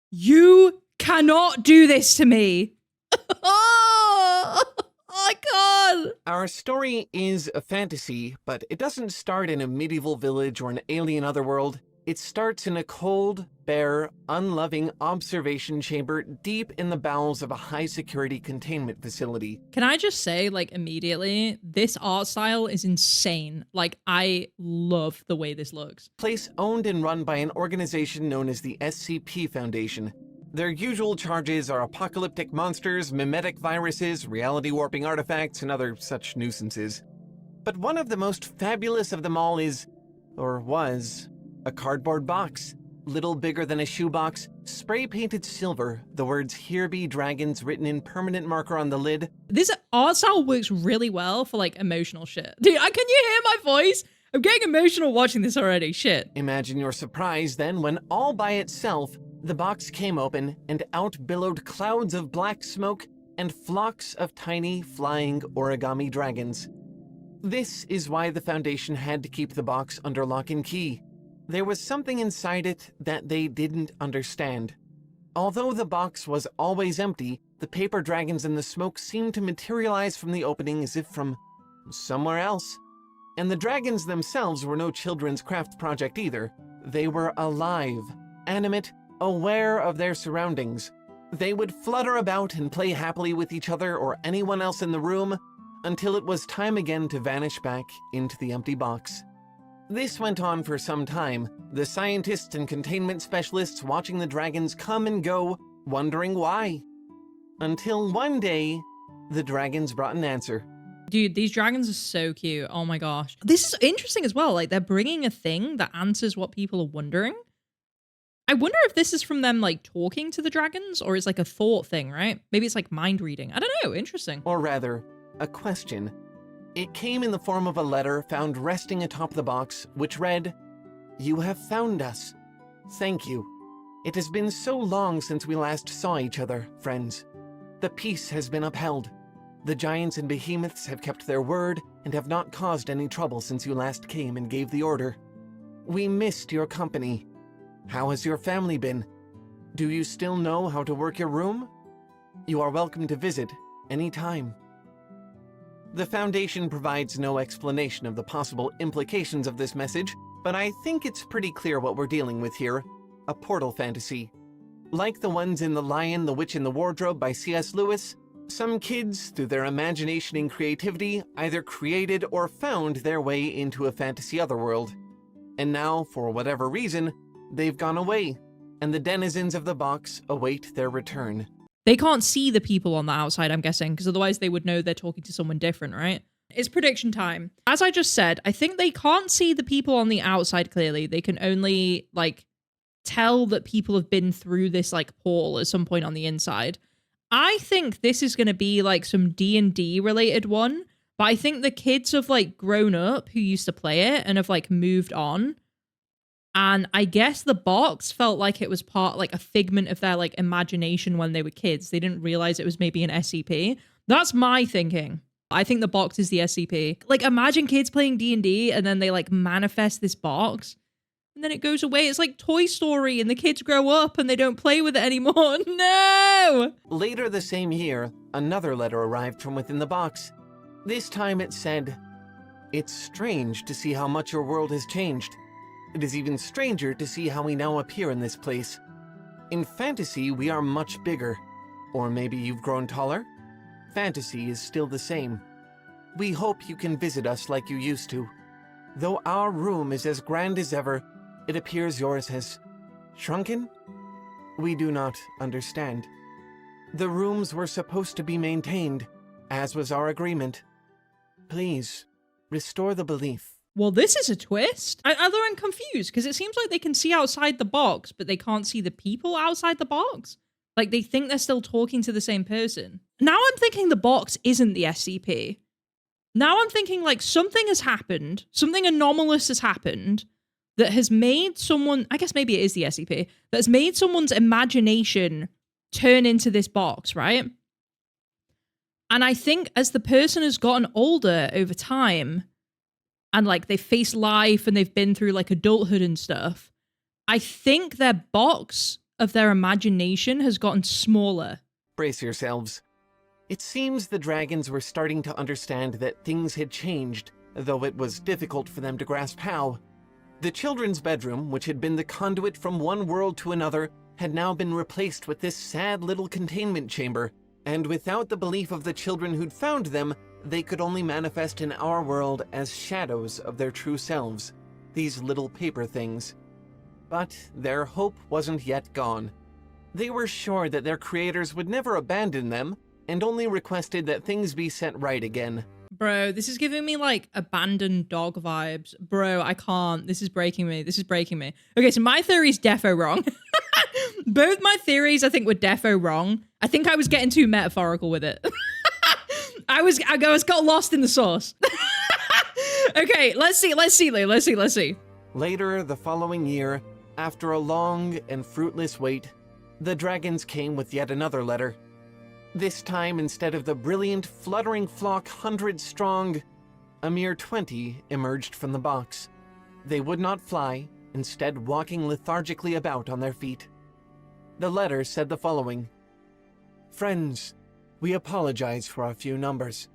You cannot do this to me. Oh my God. Our story is a fantasy, but it doesn't start in a medieval village or an alien otherworld. It starts in a cold, bare, unloving observation chamber deep in the bowels of a high-security containment facility. Can I just say, like, immediately, this art style is insane. Like, I love the way this looks. Place owned and run by an organization known as the SCP Foundation. Their usual charges are apocalyptic monsters, mimetic viruses, reality-warping artifacts, and other such nuisances. But one of the most fabulous of them all is, or was, a cardboard box, little bigger than a shoebox, spray-painted silver, the words "Here be dragons" written in permanent marker on the lid. This art style works really well for, like, emotional shit. Dude, can you hear my voice? I'm getting emotional watching this already, shit. Imagine your surprise then when all by itself, the box came open and out billowed clouds of black smoke and flocks of tiny flying origami dragons. This is why the Foundation had to keep the box under lock and key. There was something inside it that they didn't understand. Although the box was always empty, the paper dragons and the smoke seemed to materialize from the opening as if from somewhere else. And the dragons themselves were no children's craft project either. They were alive, animate, aware of their surroundings. They would flutter about and play happily with each other or anyone else in the room until it was time again to vanish back into the empty box. This went on for some time, the scientists and containment specialists watching the dragons come and go, wondering why. Until one day, the dragons brought an answer. Dude, these dragons are so cute. Oh my gosh. This is interesting as well. Like, they're bringing a thing that answers what people are wondering. I wonder if this is from them, like, talking to the dragons, or it's like a thought thing, right? Maybe it's like mind reading. I don't know. Interesting. Or rather, a question. It came in the form of a letter found resting atop the box, which read, "You have found us. Thank you. It has been so long since we last saw each other, friends. The peace has been upheld. The giants and behemoths have kept their word and have not caused any trouble since you last came and gave the order. We missed your company. How has your family been? Do you still know how to work your room? You are welcome to visit any time." The Foundation provides no explanation of the possible implications of this message, but I think it's pretty clear what we're dealing with here: a portal fantasy. Like the ones in The Lion, the Witch, and the Wardrobe by C.S. Lewis, some kids, through their imagination and creativity, either created or found their way into a fantasy otherworld. And now, for whatever reason, they've gone away, and the denizens of the box await their return. They can't see the people on the outside, I'm guessing, because otherwise they would know they're talking to someone different, right? It's prediction time. As I just said, I think they can't see the people on the outside clearly. They can only, like, tell that people have been through this, like, portal at some point on the inside. I think this is going to be, like, some D&D related one, but I think the kids have, like, grown up who used to play it and have, like, moved on. And I guess the box felt like it was like a figment of their, like, imagination when they were kids. They didn't realize it was maybe an SCP. That's my thinking. I think the box is the SCP. Like, imagine kids playing D&D and then they, like, manifest this box and then it goes away. It's like Toy Story and the kids grow up and they don't play with it anymore. No! Later the same year, another letter arrived from within the box. This time it said, "It's strange to see how much your world has changed. It is even stranger to see how we now appear in this place. In fantasy, we are much bigger. Or maybe you've grown taller? Fantasy is still the same. We hope you can visit us like you used to. Though our room is as grand as ever, it appears yours has shrunken? We do not understand. The rooms were supposed to be maintained, as was our agreement. Please, restore the belief." Well, this is a twist. I'm confused because it seems like they can see outside the box, but they can't see the people outside the box. Like, they think they're still talking to the same person. Now I'm thinking the box isn't the SCP. Now I'm thinking, like, something has happened, something anomalous has happened that has made someone, I guess maybe it is the SCP, that has made someone's imagination turn into this box, right? And I think as the person has gotten older over time, and, like, they've faced life and they've been through, like, adulthood and stuff, I think their box of their imagination has gotten smaller. Brace yourselves. It seems the dragons were starting to understand that things had changed, though it was difficult for them to grasp how. The children's bedroom, which had been the conduit from one world to another, had now been replaced with this sad little containment chamber, and without the belief of the children who'd found them, they could only manifest in our world as shadows of their true selves, these little paper things. But their hope wasn't yet gone. They were sure that their creators would never abandon them, and only requested that things be set right again. Bro, this is giving me like abandoned dog vibes. Bro, I can't. This is breaking me. This is breaking me. Okay, so my theory is defo wrong. Both my theories, I think, were defo wrong. I think I was getting too metaphorical with it. I got lost in the sauce. Okay, let's see, Lou. Later, the following year, after a long and fruitless wait, the dragons came with yet another letter. This time, instead of the brilliant, fluttering flock 100 strong, a mere 20 emerged from the box. They would not fly, instead walking lethargically about on their feet. The letter said the following: Friends, we apologize for our few numbers.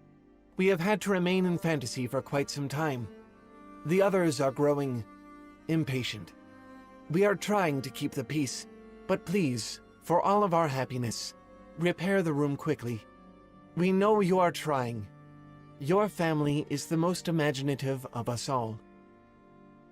We have had to remain in fantasy for quite some time. The others are growing impatient. We are trying to keep the peace, but please, for all of our happiness, repair the room quickly. We know you are trying. Your family is the most imaginative of us all.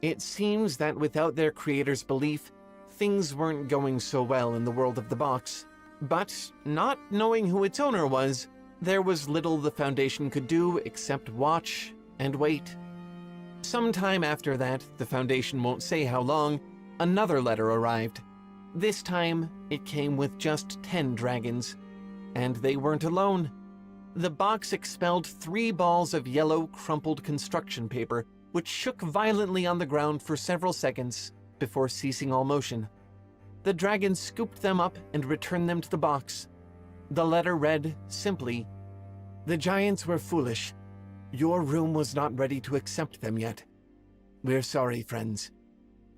It seems that without their creator's belief, things weren't going so well in the world of the box. But, not knowing who its owner was, there was little the Foundation could do except watch and wait. Sometime after that, the Foundation won't say how long, another letter arrived. This time, it came with just 10 dragons. And they weren't alone. The box expelled 3 balls of yellow, crumpled construction paper, which shook violently on the ground for several seconds before ceasing all motion. The dragons scooped them up and returned them to the box. The letter read, simply, "The giants were foolish. Your room was not ready to accept them yet. We're sorry, friends.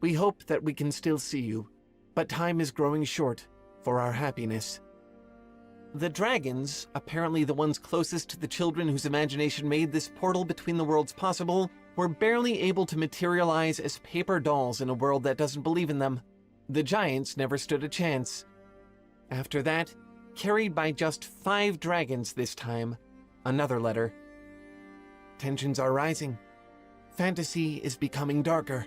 We hope that we can still see you, but time is growing short for our happiness." The dragons, apparently the ones closest to the children whose imagination made this portal between the worlds possible, were barely able to materialize as paper dolls in a world that doesn't believe in them. The giants never stood a chance. After that, carried by just 5 dragons this time, another letter. Tensions are rising. Fantasy is becoming darker.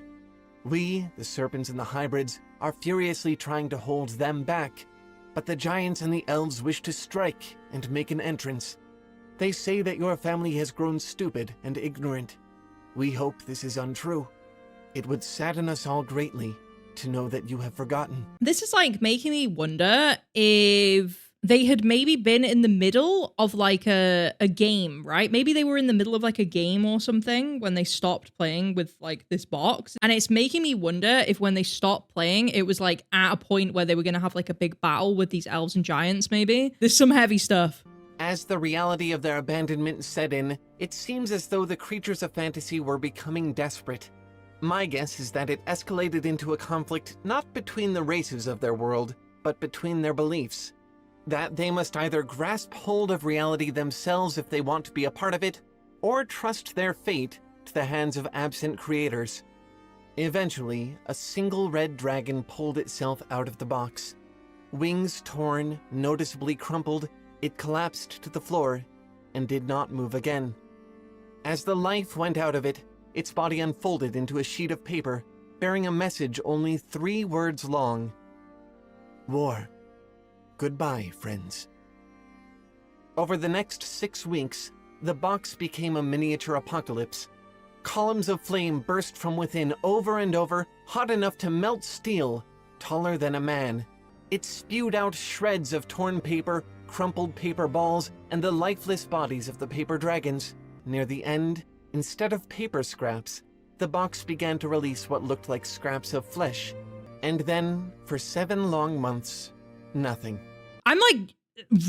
We, the serpents and the hybrids, are furiously trying to hold them back, but the giants and the elves wish to strike and make an entrance. They say that your family has grown stupid and ignorant. We hope this is untrue. It would sadden us all greatly to know that you have forgotten. This is like making me wonder if they had maybe been in the middle of like a game, right? Maybe they were in the middle of like a game or something when they stopped playing with like this box. And it's making me wonder if when they stopped playing, it was like at a point where they were going to have like a big battle with these elves and giants, maybe. There's some heavy stuff. As the reality of their abandonment set in, it seems as though the creatures of fantasy were becoming desperate. My guess is that it escalated into a conflict not between the races of their world, but between their beliefs. That they must either grasp hold of reality themselves if they want to be a part of it, or trust their fate to the hands of absent creators. Eventually, a single red dragon pulled itself out of the box. Wings torn, noticeably crumpled, it collapsed to the floor and did not move again. As the life went out of it, its body unfolded into a sheet of paper bearing a message only 3 words long. War. Goodbye, friends. Over the next 6 weeks, the box became a miniature apocalypse. Columns of flame burst from within over and over, hot enough to melt steel, taller than a man. It spewed out shreds of torn paper, crumpled paper balls, and the lifeless bodies of the paper dragons. Near the end, instead of paper scraps, the box began to release what looked like scraps of flesh. And then, for 7 long months, nothing. I'm like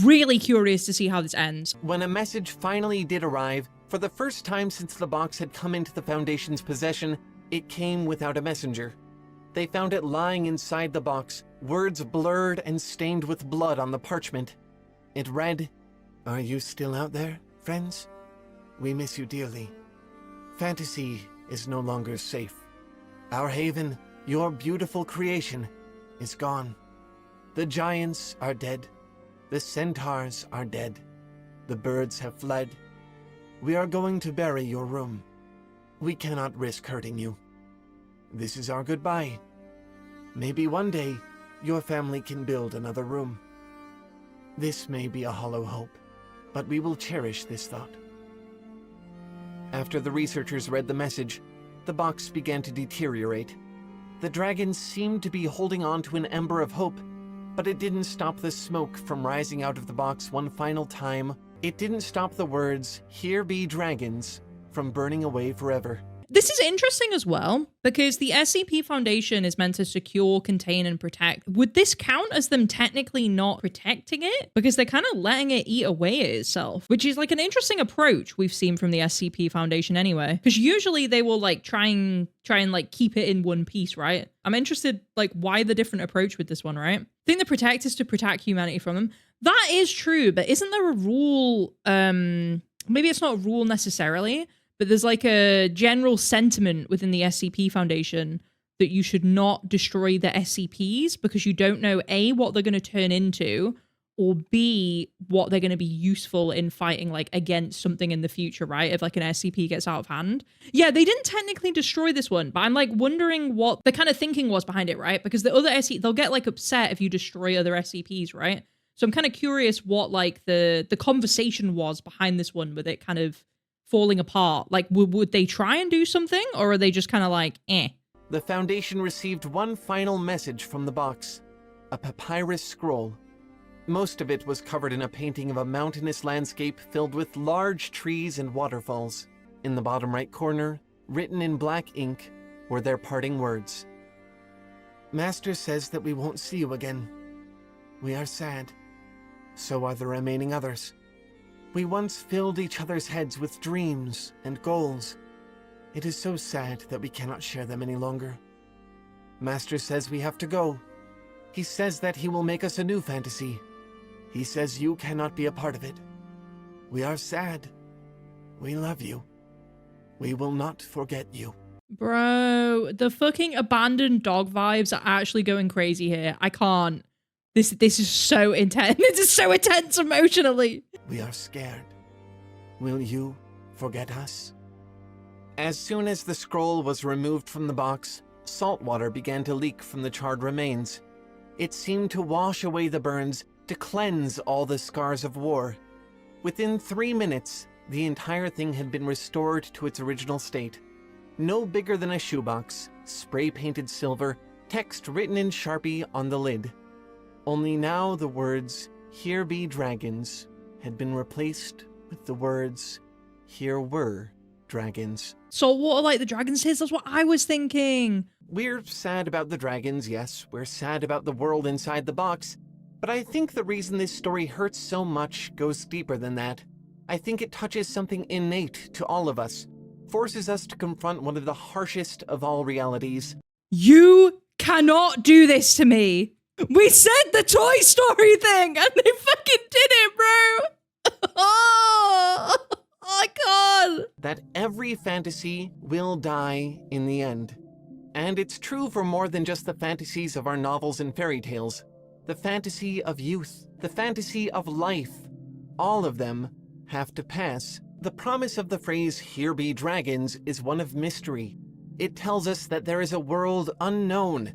really curious to see how this ends. When a message finally did arrive, for the first time since the box had come into the Foundation's possession, it came without a messenger. They found it lying inside the box, words blurred and stained with blood on the parchment. It read, "Are you still out there, friends? We miss you dearly. Fantasy is no longer safe. Our haven, your beautiful creation, is gone. The giants are dead. The centaurs are dead. The birds have fled. We are going to bury your room. We cannot risk hurting you. This is our goodbye. Maybe one day, your family can build another room. This may be a hollow hope, but we will cherish this thought." After the researchers read the message, the box began to deteriorate. The dragons seemed to be holding on to an ember of hope, but it didn't stop the smoke from rising out of the box one final time. It didn't stop the words, "Here be dragons," from burning away forever. This is interesting as well, because the SCP Foundation is meant to secure, contain, and protect. Would this count as them technically not protecting it? Because they're kind of letting it eat away at itself, which is like an interesting approach we've seen from the SCP Foundation anyway. Because usually they will like try and like keep it in one piece, right? I'm interested like why the different approach with this one, right? I think the protect is to protect humanity from them. That is true, but isn't there a rule? Maybe it's not a rule necessarily, but there's like a general sentiment within the SCP Foundation that you should not destroy the SCPs because you don't know A, what they're going to turn into, or B, what they're going to be useful in fighting like against something in the future, right? If like an SCP gets out of hand. Yeah, they didn't technically destroy this one, but I'm like wondering what the kind of thinking was behind it, right? Because the other SCP, they'll get like upset if you destroy other SCPs, right? So I'm kind of curious what like the conversation was behind this one with it kind of falling apart. Like, would they try and do something, or are they just kind of like, eh? The Foundation received one final message from the box, a papyrus scroll. Most of it was covered in a painting of a mountainous landscape filled with large trees and waterfalls. In the bottom right corner, written in black ink, were their parting words. "Master says that we won't see you again. We are sad. So are the remaining others. We once filled each other's heads with dreams and goals. It is so sad that we cannot share them any longer. Master says we have to go. He says that he will make us a new fantasy. He says you cannot be a part of it. We are sad. We love you. We will not forget you." Bro, the fucking abandoned dog vibes are actually going crazy here. I can't. This is so intense. This is so intense emotionally. "We are scared. Will you forget us?" As soon as the scroll was removed from the box, salt water began to leak from the charred remains. It seemed to wash away the burns, to cleanse all the scars of war. Within 3 minutes, the entire thing had been restored to its original state. No bigger than a shoebox, spray-painted silver, text written in Sharpie on the lid. Only now the words, "Here be dragons," had been replaced with the words, "Here were dragons." So what are like the dragons his? That's what I was thinking. We're sad about the dragons, yes. We're sad about the world inside the box. But I think the reason this story hurts so much goes deeper than that. I think it touches something innate to all of us, forces us to confront one of the harshest of all realities. You cannot do this to me. We said the Toy Story thing and they fucking did it, bro. Oh my God. That every fantasy will die in the end. And it's true for more than just the fantasies of our novels and fairy tales. The fantasy of youth, the fantasy of life, all of them have to pass. The promise of the phrase, "Here be dragons," is one of mystery. It tells us that there is a world unknown.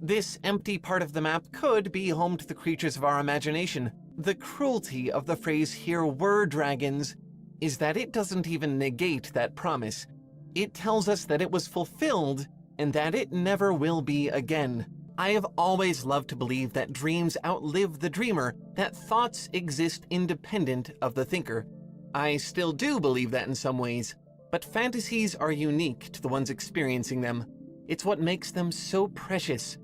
This empty part of the map could be home to the creatures of our imagination. The cruelty of the phrase, "Here were dragons," is that it doesn't even negate that promise. It tells us that it was fulfilled and that it never will be again. I have always loved to believe that dreams outlive the dreamer, that thoughts exist independent of the thinker. I still do believe that in some ways, but fantasies are unique to the ones experiencing them. It's what makes them so precious.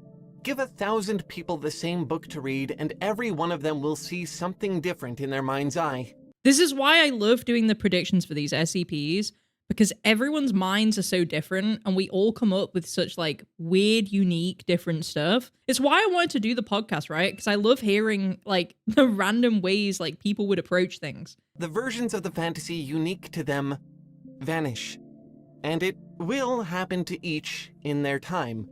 Give 1,000 people the same book to read, and every one of them will see something different in their mind's eye. This is why I love doing the predictions for these SCPs, because everyone's minds are so different and we all come up with such like weird, unique, different stuff. It's why I wanted to do the podcast, right? Because I love hearing like the random ways like people would approach things. The versions of the fantasy unique to them vanish, and it will happen to each in their time.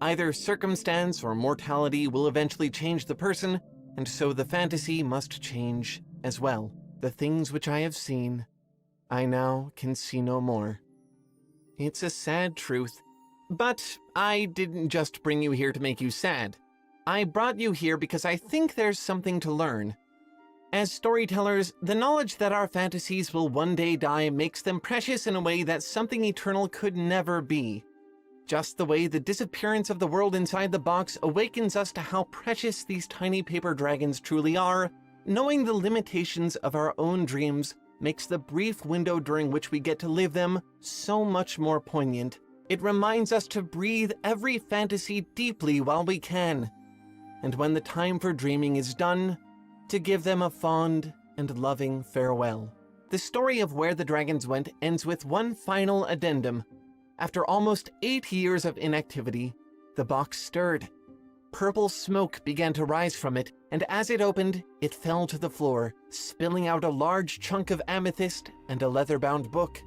Either circumstance or mortality will eventually change the person, and so the fantasy must change as well. The things which I have seen, I now can see no more. It's a sad truth, but I didn't just bring you here to make you sad. I brought you here because I think there's something to learn. As storytellers, the knowledge that our fantasies will one day die makes them precious in a way that something eternal could never be. Just the way the disappearance of the world inside the box awakens us to how precious these tiny paper dragons truly are, knowing the limitations of our own dreams makes the brief window during which we get to live them so much more poignant. It reminds us to breathe every fantasy deeply while we can, and when the time for dreaming is done, to give them a fond and loving farewell. The story of Where the Dragons Went ends with one final addendum. After almost 8 years of inactivity, the box stirred. Purple smoke began to rise from it, and as it opened, it fell to the floor, spilling out a large chunk of amethyst and a leather-bound book.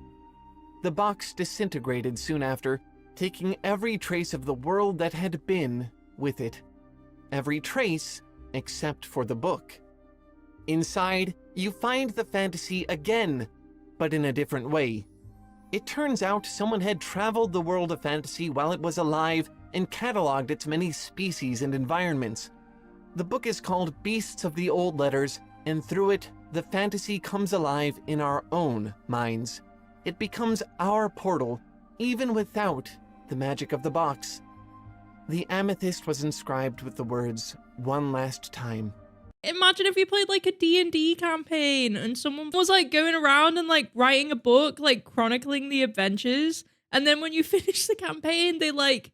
The box disintegrated soon after, taking every trace of the world that had been with it. Every trace except for the book. Inside, you find the fantasy again, but in a different way. It turns out someone had traveled the world of fantasy while it was alive and cataloged its many species and environments. The book is called Beasts of the Old Letters, and through it, the fantasy comes alive in our own minds. It becomes our portal, even without the magic of the box. The amethyst was inscribed with the words, "One last time." Imagine if you played like a D&D campaign and someone was like going around and like writing a book, like chronicling the adventures. And then when you finish the campaign, they like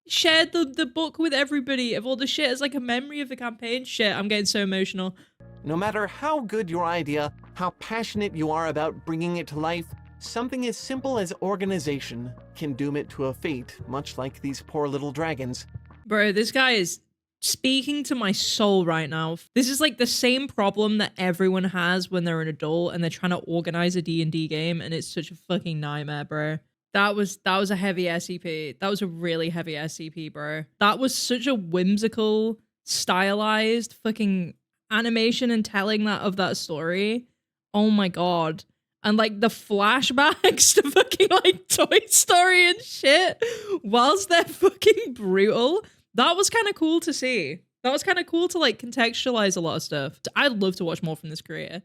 shared the book with everybody of all the shit as like a memory of the campaign. Shit, I'm getting so emotional. No matter how good your idea, how passionate you are about bringing it to life, something as simple as organization can doom it to a fate, much like these poor little dragons. Bro, this guy is speaking to my soul right now. This is like the same problem that everyone has when they're an adult and they're trying to organize a D&D game, and it's such a fucking nightmare, bro. That was a heavy SCP. That was a really heavy SCP, bro. That was such a whimsical, stylized fucking animation and telling that of that story. Oh my god. And like the flashbacks to fucking like Toy Story and shit, whilst they're fucking brutal. That was kind of cool to see. That was kind of cool to like contextualize a lot of stuff. I'd love to watch more from this creator.